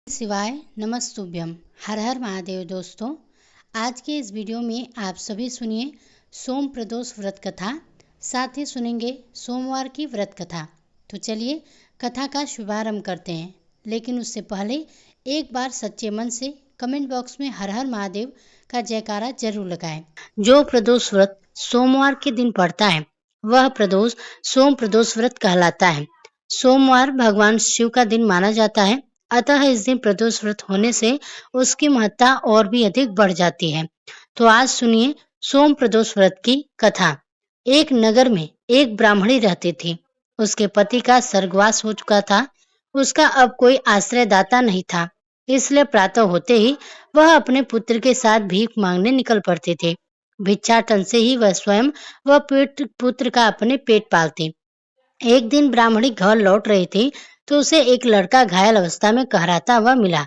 शिवाय नमस्तुभ्यम। हर हर महादेव। दोस्तों, आज के इस वीडियो में आप सभी सुनिए सोम प्रदोष व्रत कथा, साथ ही सुनेंगे सोमवार की व्रत कथा। तो चलिए कथा का शुभारंभ करते हैं, लेकिन उससे पहले एक बार सच्चे मन से कमेंट बॉक्स में हर हर महादेव का जयकारा जरूर लगाएं। जो प्रदोष व्रत सोमवार के दिन पड़ता है वह प्रदोष सोम प्रदोष व्रत कहलाता है। सोमवार भगवान शिव का दिन माना जाता है, अतः इस दिन प्रदोष व्रत होने से उसकी महत्ता और भी अधिक बढ़ जाती है। तो आज सुनिए सोम प्रदोष व्रत की कथा। एक नगर में एक ब्राह्मणी रहती थी। उसके पति का स्वर्गवास हो चुका था। उसका अब कोई आश्रयदाता नहीं था, इसलिए प्रातः होते ही वह अपने पुत्र के साथ भीख मांगने निकल पड़ते थे। भिक्षाटन से ही वह स्वयं व पुत्र का अपने पेट पालती। एक दिन ब्राह्मणी घर लौट रही थी तो उसे एक लड़का घायल अवस्था में कहराता हुआ मिला।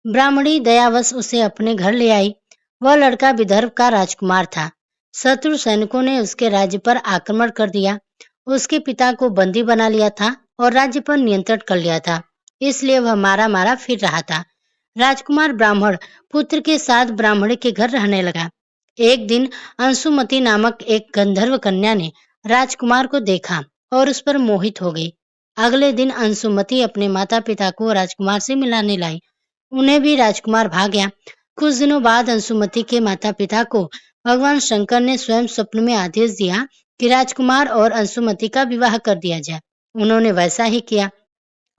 ब्राह्मणी दयावश उसे अपने घर ले आई। वह लड़का विदर्भ का राजकुमार था। शत्रु सैनिकों ने उसके राज्य पर आक्रमण कर दिया। उसके पिता को बंदी बना लिया था और राज्य पर नियंत्रण कर लिया था, इसलिए वह मारा मारा फिर रहा था। राजकुमार ब्राह्मण पुत्र के साथ ब्राह्मणी के घर रहने लगा। एक दिन अंशुमती नामक एक गंधर्व कन्या ने राजकुमार को देखा और उस पर मोहित हो गई। अगले दिन अंशुमती अपने माता पिता को राजकुमार से मिलाने लाई। उन्हें भी राजकुमार भाग गया। कुछ दिनों बाद अंशुमती के माता पिता को भगवान शंकर ने स्वयं स्वप्न में आदेश दिया कि राजकुमार और अंशुमती का विवाह कर दिया जाए। उन्होंने वैसा ही किया।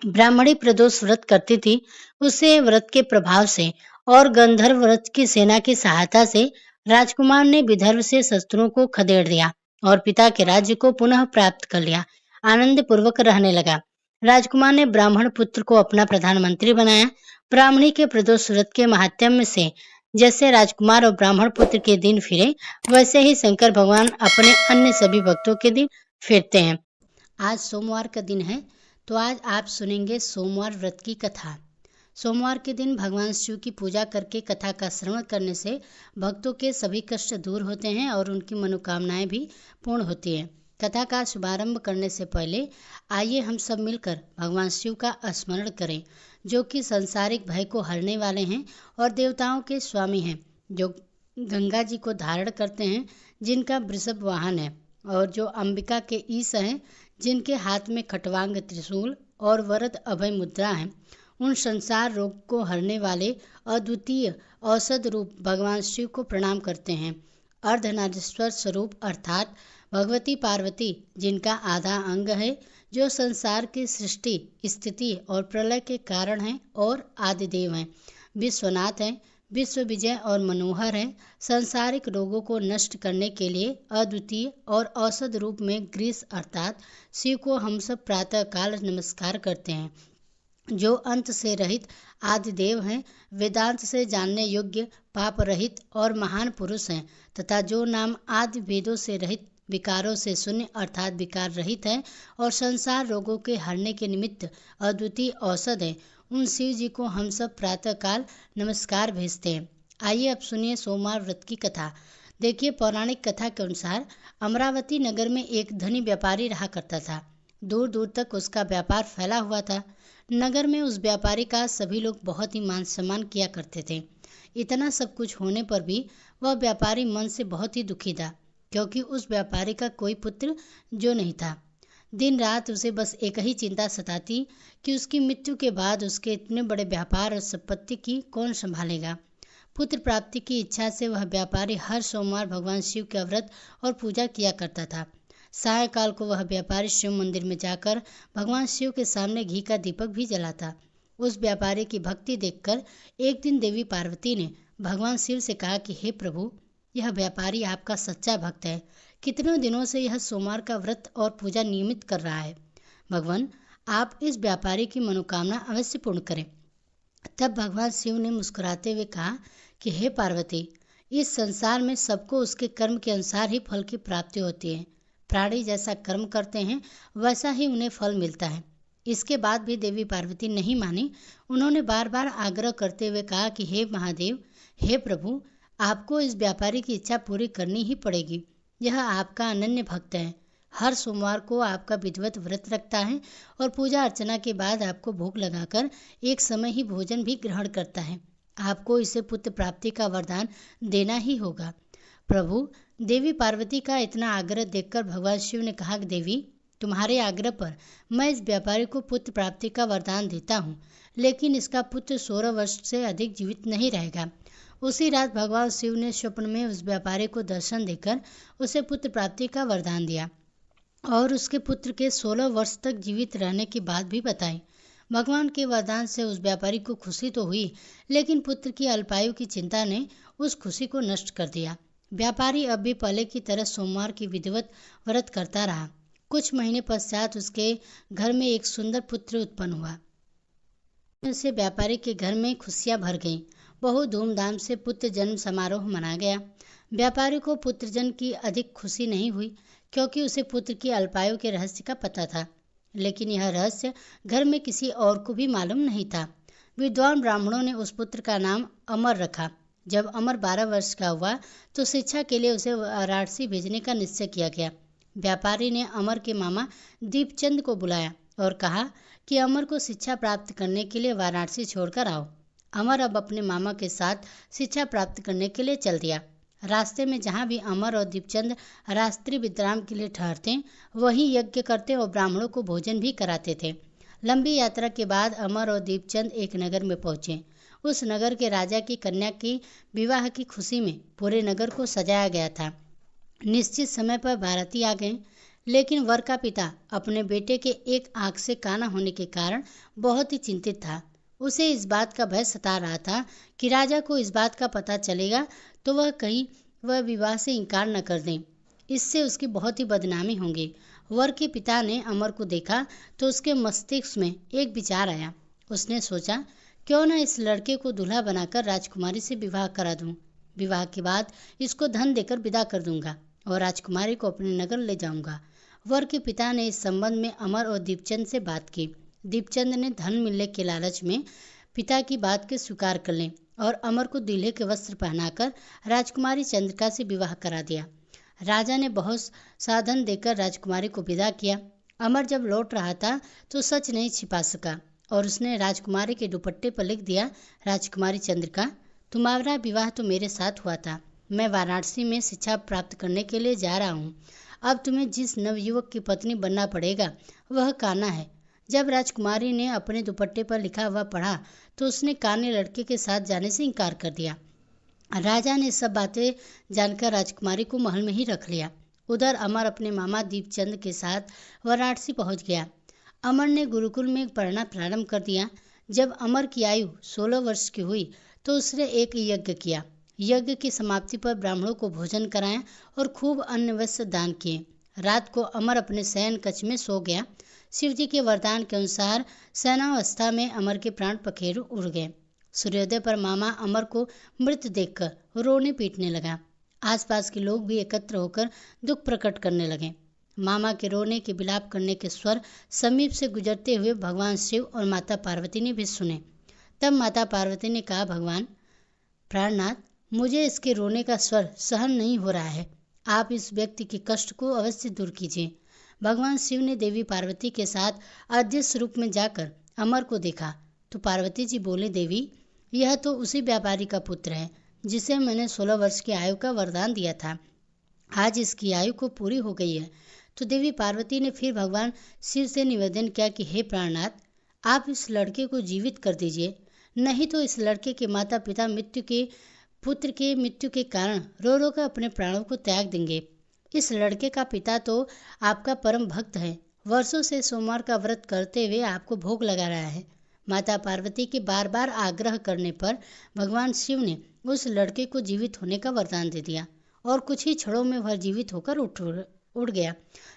ब्राह्मणी प्रदोष व्रत करती थी। उसे व्रत के प्रभाव से और गंधर्व व्रत की सेना की सहायता से राजकुमार ने विदर्भ से शस्त्रों को खदेड़ दिया और पिता के राज्य को पुनः प्राप्त कर लिया। आनंद पूर्वक रहने लगा। राजकुमार ने ब्राह्मण पुत्र को अपना प्रधानमंत्री बनाया। ब्राह्मणी के प्रदोष व्रत के महात्म्य से जैसे राजकुमार और ब्राह्मण पुत्र के दिन फिरे, वैसे ही शंकर भगवान अपने अन्य सभी भक्तों के दिन फिरते हैं। आज सोमवार का दिन है, तो आज आप सुनेंगे सोमवार व्रत की कथा। सोमवार के दिन भगवान शिव की पूजा करके कथा का श्रवण करने से भक्तों के सभी कष्ट दूर होते हैं और उनकी मनोकामनाएं भी पूर्ण होती हैं। कथा का शुभारंभ करने से पहले आइए हम सब मिलकर भगवान शिव का स्मरण करें, जो कि सांसारिक भय को हरने वाले हैं और देवताओं के स्वामी हैं, जो गंगा जी को धारण करते हैं, जिनका वृषभ वाहन है, और जो अंबिका के ईश हैं, जिनके हाथ में खटवांग त्रिशूल और वरद अभय मुद्रा है। उन संसार रोग को हरने वाले अद्वितीय औषध रूप भगवान शिव को प्रणाम करते हैं। अर्धनारीश्वर स्वरूप अर्थात भगवती पार्वती, जिनका आधा अंग है, जो संसार की सृष्टि स्थिति और प्रलय के कारण हैं और आदिदेव हैं। विश्वनाथ हैं, विश्व विजय और मनोहर हैं। सांसारिक रोगों को नष्ट करने के लिए अद्वितीय और औषध रूप में ग्रीस अर्थात शिव को हम सब प्रातः काल नमस्कार करते हैं। जो अंत से रहित आदिदेव हैं, वेदांत से जानने योग्य, पाप रहित और महान पुरुष हैं, तथा जो नाम आदि वेदों से रहित, विकारों से शून्य अर्थात विकार रहित है और संसार रोगों के हरने के निमित्त अद्वितीय औषध है, उन शिव जी को हम सब प्रातः काल नमस्कार भेजते हैं। आइए अब सुनिए सोमवार व्रत की कथा। देखिए, पौराणिक कथा के अनुसार अमरावती नगर में एक धनी व्यापारी रहा करता था। दूर दूर तक उसका व्यापार फैला हुआ था। नगर में उस व्यापारी का सभी लोग बहुत ही मान सम्मान किया करते थे। इतना सब कुछ होने पर भी वह व्यापारी मन से बहुत ही दुखी था, क्योंकि उस व्यापारी का कोई पुत्र जो नहीं था। दिन रात उसे बस एक ही चिंता सताती कि उसकी मृत्यु के बाद उसके इतने बड़े व्यापार और संपत्ति की कौन संभालेगा। पुत्र प्राप्ति की इच्छा से वह व्यापारी हर सोमवार भगवान शिव का व्रत और पूजा किया करता था। सायंकाल को वह व्यापारी शिव मंदिर में जाकर भगवान शिव के सामने घी का दीपक भी जलाता। उस व्यापारी की भक्ति देखकर एक दिन देवी पार्वती ने भगवान शिव से कहा कि हे प्रभु, यह व्यापारी आपका सच्चा भक्त है। कितने दिनों से यह सोमवार का व्रत और पूजा नियमित कर रहा है। भगवान, आप इस व्यापारी की मनोकामना अवश्य पूर्ण करें। तब भगवान शिव ने मुस्कुराते हुए कहा कि हे पार्वती, इस संसार में सबको उसके कर्म के अनुसार ही फल की प्राप्ति होती है। प्राणी जैसा कर्म करते हैं वैसा ही उन्हें फल मिलता है। इसके बाद भी देवी पार्वती नहीं मानी। उन्होंने बार बार आग्रह करते हुए कहा कि हे महादेव, हे प्रभु, आपको इस व्यापारी की इच्छा पूरी करनी ही पड़ेगी। यह आपका अनन्य भक्त है। हर सोमवार को आपका विधिवत व्रत रखता है और पूजा अर्चना के बाद आपको भोग लगाकर एक समय ही भोजन भी ग्रहण करता है। आपको इसे पुत्र प्राप्ति का वरदान देना ही होगा। प्रभु, देवी पार्वती का इतना आग्रह देखकर भगवान शिव ने कहा कि देवी, तुम्हारे आग्रह पर मैं इस व्यापारी को पुत्र प्राप्ति का वरदान देता हूँ, लेकिन इसका पुत्र 16 वर्ष से अधिक जीवित नहीं रहेगा। उसी रात भगवान शिव ने स्वप्न में उस व्यापारी को दर्शन देकर उसे पुत्र प्राप्ति का वरदान दिया और उसके पुत्र के 16 वर्ष तक जीवित रहने की बात भी बताई। भगवान के वरदान से उस व्यापारी को खुशी तो हुई, लेकिन पुत्र की अल्पायु की चिंता ने उस खुशी को नष्ट कर दिया। व्यापारी अब भी पहले की तरह सोमवार की विधिवत व्रत करता रहा। कुछ महीने पश्चात उसके घर में एक सुंदर पुत्र उत्पन्न हुआ। उससे व्यापारी के घर में खुशियां भर गईं। बहुत धूमधाम से पुत्र जन्म समारोह मनाया गया। व्यापारी को पुत्र जन्म की अधिक खुशी नहीं हुई, क्योंकि उसे पुत्र की अल्पायु के रहस्य का पता था, लेकिन यह रहस्य घर में किसी और को भी मालूम नहीं था। विद्वान ब्राह्मणों ने उस पुत्र का नाम अमर रखा। जब अमर 12 वर्ष का हुआ तो शिक्षा के लिए उसे वाराणसी भेजने का निश्चय किया गया। व्यापारी ने अमर के मामा दीपचंद को बुलाया और कहा कि अमर को शिक्षा प्राप्त करने के लिए वाराणसी छोड़कर आओ। अमर अब अपने मामा के साथ शिक्षा प्राप्त करने के लिए चल दिया। रास्ते में जहाँ भी अमर और दीपचंद रात्रि विश्राम के लिए ठहरते, वहीं यज्ञ करते और ब्राह्मणों को भोजन भी कराते थे। लंबी यात्रा के बाद अमर और दीपचंद एक नगर में पहुंचे। उस नगर के राजा की कन्या की विवाह की खुशी में पूरे नगर को सजाया गया था। निश्चित समय पर बाराती आ गए, लेकिन वर का पिता अपने बेटे के एक आंख से काना होने के कारण बहुत ही चिंतित था। उसे इस बात का भय सता रहा था कि राजा को इस बात का पता चलेगा तो वह विवाह से इनकार न कर दें। इससे उसकी बहुत ही बदनामी होगी। वर के पिता ने अमर को देखा तो उसके मस्तिष्क में एक विचार आया। उसने सोचा, क्यों न इस लड़के को दूल्हा बनाकर राजकुमारी से विवाह करा दूं। विवाह के बाद इसको धन देकर विदा कर दूंगा और राजकुमारी को अपने नगर ले जाऊंगा। वर के पिता ने इस संबंध में अमर और दीपचंद से बात की। दीपचंद ने धन मिलने के लालच में पिता की बात के स्वीकार कर लें और अमर को दूल्हे के वस्त्र पहनाकर राजकुमारी चंद्रिका से विवाह करा दिया। राजा ने बहुत साधन देकर राजकुमारी को विदा किया। अमर जब लौट रहा था तो सच नहीं छिपा सका और उसने राजकुमारी के दुपट्टे पर लिख दिया, राजकुमारी चंद्रिका, तुम्हारा विवाह तो मेरे साथ हुआ था। मैं वाराणसी में शिक्षा प्राप्त करने के लिए जा रहा हूँ। अब तुम्हें जिस नवयुवक की पत्नी बनना पड़ेगा वह काना है। जब राजकुमारी ने अपने दुपट्टे पर लिखा हुआ पढ़ा तो उसने काने लड़के के साथ जाने से इनकार कर दिया। राजा ने सब बातें जानकर राजकुमारी को महल में ही रख लिया। उधर अमर अपने मामा दीपचंद के साथ वाराणसी पहुंच गया। अमर ने गुरुकुल में पढ़ना प्रारंभ कर दिया। जब अमर की आयु 16 वर्ष की हुई तो उसने एक यज्ञ किया। यज्ञ की समाप्ति पर ब्राह्मणों को भोजन कराया और खूब अन्न वस्त्र दान किए। रात को अमर अपने शयन कक्ष में सो गया। शिवजी के वरदान के अनुसार शयनावस्था में अमर के प्राण पखेरु उड़ गए। सूर्योदय पर मामा अमर को मृत देखकर रोने पीटने लगा। आसपास के लोग भी एकत्र होकर दुख प्रकट करने लगे। मामा के रोने के विलाप करने के स्वर समीप से गुजरते हुए भगवान शिव और माता पार्वती ने भी सुने। तब माता पार्वती ने कहा, भगवान प्राणनाथ, मुझे इसके रोने का स्वर सहन नहीं हो रहा है। आप इस व्यक्ति के कष्ट को अवश्य दूर कीजिए। भगवान शिव ने देवी पार्वती के साथ अदृश्य रूप में जाकर अमर को देखा तो पार्वती जी बोले, देवी, यह तो उसी व्यापारी का पुत्र है जिसे मैंने 16 वर्ष की आयु का वरदान दिया था। आज इसकी आयु को पूरी हो गई है। तो देवी पार्वती ने फिर भगवान शिव से निवेदन किया कि हे प्राणनाथ, आप इस लड़के को जीवित कर दीजिए, नहीं तो इस लड़के के माता पिता पुत्र के मृत्यु के कारण रो रो कर अपने प्राणों को त्याग देंगे। इस लड़के का पिता तो आपका परम भक्त है, वर्षों से सोमवार का व्रत करते हुए आपको भोग लगा रहा है। माता पार्वती के बार बार आग्रह करने पर भगवान शिव ने उस लड़के को जीवित होने का वरदान दे दिया और कुछ ही क्षणों में वह जीवित होकर उड़ गया।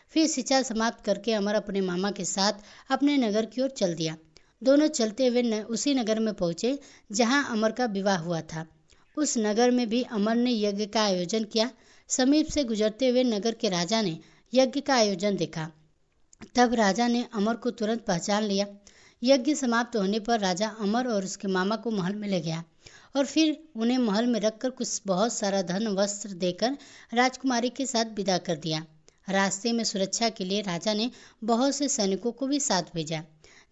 फिर शिक्षा समाप्त करके अमर अपने मामा के साथ अपने नगर की ओर चल दिया। दोनों चलते हुए उसी नगर में पहुंचे जहां अमर का विवाह हुआ था। उस नगर में भी अमर ने यज्ञ का आयोजन किया। समीप से गुजरते हुए नगर के राजा ने यज्ञ का आयोजन देखा। तब राजा ने अमर को तुरंत पहचान लिया। यज्ञ समाप्त होने पर राजा अमर और उसके मामा को महल में ले गया और फिर उन्हें महल में रखकर कुछ बहुत सारा धन वस्त्र देकर राजकुमारी के साथ विदा कर दिया। रास्ते में सुरक्षा के लिए राजा ने बहुत से सैनिकों को भी साथ भेजा।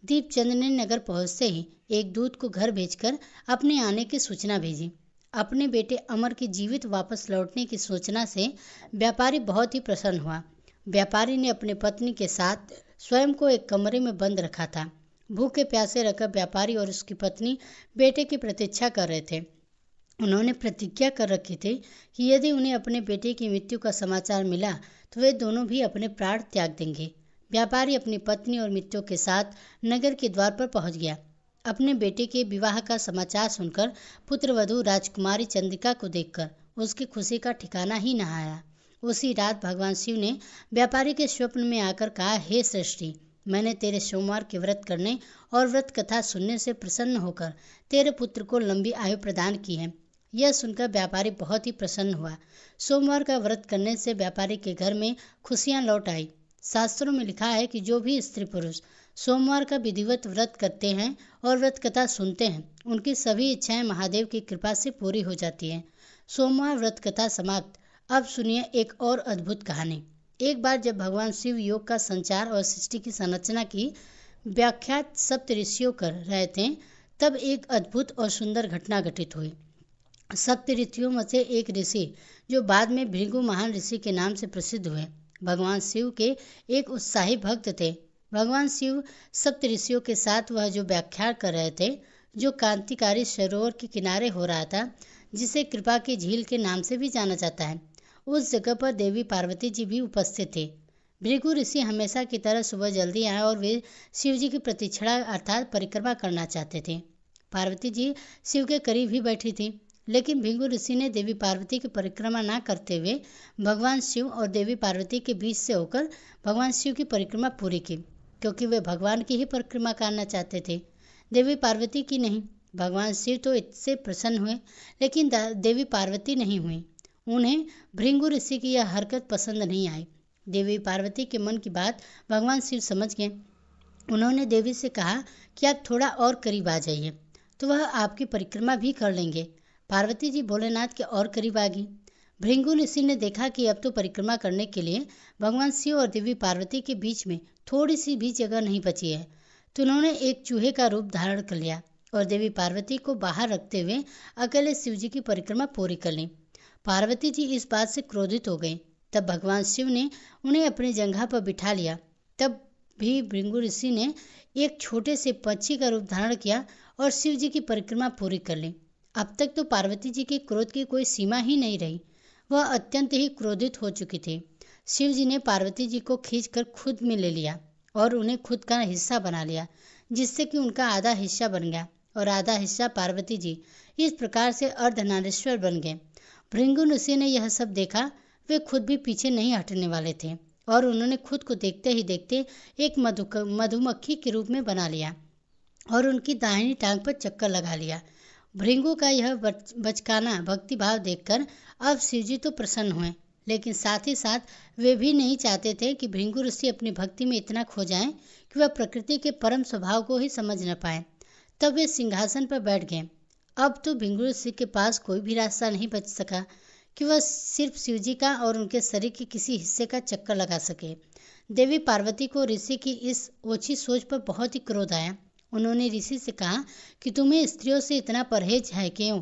दीपचंद ने नगर पहुंचते ही एक दूत को घर भेजकर अपने आने की सूचना भेजी। अपने बेटे अमर के जीवित वापस लौटने की सूचना से व्यापारी बहुत ही प्रसन्न हुआ। व्यापारी ने अपनी पत्नी के साथ स्वयं को एक कमरे में बंद रखा था। भूखे प्यासे रहकर व्यापारी और उसकी पत्नी बेटे की प्रतीक्षा कर रहे थे। उन्होंने प्रतिज्ञा कर रखी थी कि यदि उन्हें अपने बेटे की मृत्यु का समाचार मिला तो वे दोनों भी अपने प्राण त्याग देंगे। व्यापारी अपनी पत्नी और मित्रों के साथ नगर के द्वार पर पहुंच गया। अपने बेटे के विवाह का समाचार सुनकर पुत्रवधू राजकुमारी चंद्रिका को देखकर उसकी खुशी का ठिकाना ही न आया। उसी रात भगवान शिव ने व्यापारी के स्वप्न में आकर कहा, हे सृष्टि, मैंने तेरे सोमवार के व्रत करने और व्रत कथा सुनने से प्रसन्न होकर तेरे पुत्र को लंबी आयु प्रदान की है। यह सुनकर व्यापारी बहुत ही प्रसन्न हुआ। सोमवार का व्रत करने से व्यापारी के घर में खुशियां लौट आई। शास्त्रों में लिखा है कि जो भी स्त्री पुरुष सोमवार का विधिवत व्रत करते हैं और व्रत कथा सुनते हैं, उनकी सभी इच्छाएं महादेव की कृपा से पूरी हो जाती हैं। सोमवार व्रत कथा समाप्त। अब सुनिए एक और अद्भुत कहानी। एक बार जब भगवान शिव योग का संचार और सृष्टि की संरचना की व्याख्या सप्त ऋषियों कर रहे थे, तब एक अद्भुत और सुंदर घटना घटित हुई। सप्त ऋषियों में से एक ऋषि, जो बाद में भृगु महान ऋषि के नाम से प्रसिद्ध हुए, भगवान शिव के एक उत्साही भक्त थे। भगवान शिव सप्त ऋषियों के साथ वह जो व्याख्यान कर रहे थे, जो क्रांतिकारी सरोवर के किनारे हो रहा था, जिसे कृपा की झील के नाम से भी जाना जाता है, उस जगह पर देवी पार्वती जी भी उपस्थित थे। भृगु ऋषि हमेशा की तरह सुबह जल्दी आए और वे शिव जी की प्रतीक्षा अर्थात परिक्रमा करना चाहते थे। पार्वती जी शिव के करीब ही बैठी थी, लेकिन भृगु ऋषि ने देवी पार्वती की परिक्रमा न करते हुए भगवान शिव और देवी पार्वती के बीच से होकर भगवान शिव की परिक्रमा पूरी की, क्योंकि वे भगवान की ही परिक्रमा करना चाहते थे, देवी पार्वती की नहीं। भगवान शिव तो इससे प्रसन्न हुए, लेकिन देवी पार्वती नहीं हुई। उन्हें भृगु ऋषि की यह हरकत पसंद नहीं आई। देवी पार्वती के मन की बात भगवान शिव समझ गए। उन्होंने देवी से कहा कि आप थोड़ा और करीब आ जाइए तो वह आपकी परिक्रमा भी कर लेंगे। पार्वती जी भोलेनाथ के और करीब आ गई। भृगु ऋषि ने देखा कि अब तो परिक्रमा करने के लिए भगवान शिव और देवी पार्वती के बीच में थोड़ी सी भी जगह नहीं बची है, तो उन्होंने एक चूहे का रूप धारण कर लिया और देवी पार्वती को बाहर रखते हुए अकेले शिव जी की परिक्रमा पूरी कर ली। पार्वती जी इस बात से क्रोधित हो गई। तब भगवान शिव ने उन्हें अपनी जंघा पर बिठा लिया। तब भी भृगु ऋषि ने एक छोटे से पक्षी का रूप धारण किया और शिव जी की परिक्रमा पूरी कर ली। अब तक तो पार्वती जी के क्रोध की कोई सीमा ही नहीं रही। वह अत्यंत ही क्रोधित हो चुकी थी। शिव जी ने पार्वती जी को खींचकर खुद में ले लिया और उन्हें खुद का हिस्सा बना लिया, जिससे कि उनका आधा हिस्सा बन गया और आधा हिस्सा पार्वती जी। इस प्रकार से अर्धनारीश्वर बन गए। भृगु ऋषि ने यह सब देखा। वे खुद भी पीछे नहीं हटने वाले थे और उन्होंने खुद को देखते ही देखते एक मधुमक्खी के रूप में बना लिया और उनकी दाहिनी टांग पर चक्कर लगा लिया। भृगु का यह बचकाना भक्तिभाव देखकर अब शिवजी तो प्रसन्न हुए, लेकिन साथ ही साथ वे भी नहीं चाहते थे कि भृगु ऋषि अपनी भक्ति में इतना खो जाएं कि वह प्रकृति के परम स्वभाव को ही समझ न पाए। तब वे सिंहासन पर बैठ गए। अब तो भृगु ऋषि के पास कोई भी रास्ता नहीं बच सका कि वह सिर्फ शिवजी का और उनके शरीर के किसी हिस्से का चक्कर लगा सके। देवी पार्वती को ऋषि की इस ओछी सोच पर बहुत ही क्रोध आया। उन्होंने ऋषि से कहा कि तुम्हें स्त्रियों से इतना परहेज है क्यों?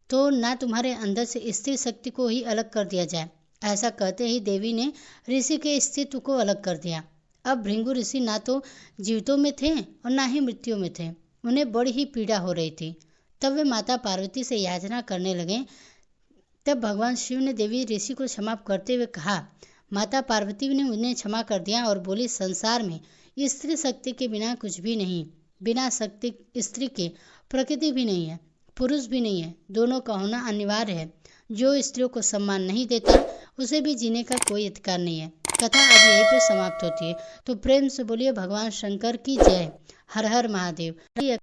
तो ना तुम्हारे अंदर से स्त्री शक्ति को ही अलग कर दिया जाए। ऐसा कहते ही देवी ने ऋषि के अस्तित्व को अलग कर दिया। अब भृगु ऋषि ना तो जीवितों में थे और ना ही मृत्यु में थे। उन्हें बड़ी ही पीड़ा हो रही थी। तब वे माता पार्वती से याचना करने लगे। तब भगवान शिव ने देवी ऋषि को क्षमा करते हुए कहा। माता पार्वती ने उन्हें क्षमा कर दिया और बोली, संसार में स्त्री शक्ति के बिना कुछ भी नहीं। बिना शक्ति स्त्री के प्रकृति भी नहीं है, पुरुष भी नहीं है। दोनों का होना अनिवार्य है। जो स्त्रियों को सम्मान नहीं देता उसे भी जीने का कोई अधिकार नहीं है। कथा अब यहीं पर समाप्त होती है। तो प्रेम से बोलिए भगवान शंकर की जय। हर हर महादेव।